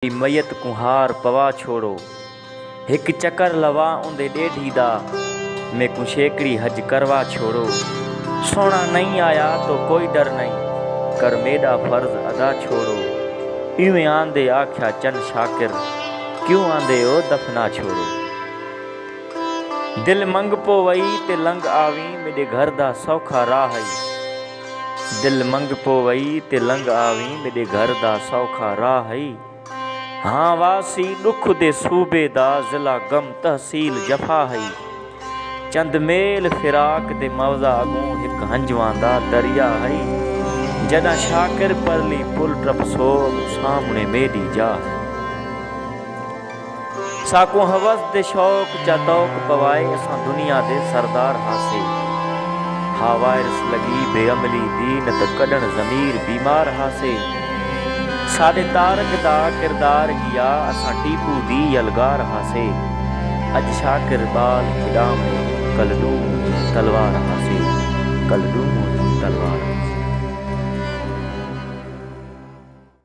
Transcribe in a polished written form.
मयत कुहार पवा छोड़ो। हिक चक्कर लवा उंदे डेढ़ी दा, मैं को शेकड़ी हज करवा छोड़ो। सोना नहीं आया तो कोई डर नहीं, कर मेरा फर्ज अदा छोड़ो। इवें आंदे आख्या चंद शाकिर, क्यों आंदे ओ दफना छोड़ो। दिल मंग पो वई ते लंग आवी, मेरे घर दा सौखा राह है। दिल मंग पो वई ते लंग आवी, मेरे घर दा सौखा राह है। हाँ वासी दुख दे सूबे दा, जिला गम तहसील जफा है। चंद मेल फिराक दे मवजा अगूं हिक हंजवां दा दरिया है। जदा शाकिर परली पुल टप सो, सामने मेरी जा है। साको हवस दे शौक जा तौक पवाए, असां दुनिया दे सरदार हासे। हा वायरस लगी बेअमली दी, न त कढण ज़मीर बीमार हासे। साडे तारक दा किरदार किया, असां टीपू दी यलगार हासे। अज शाकिर बाल खिदाम, कल दूं तलवार हासे। कल दूं तलवार।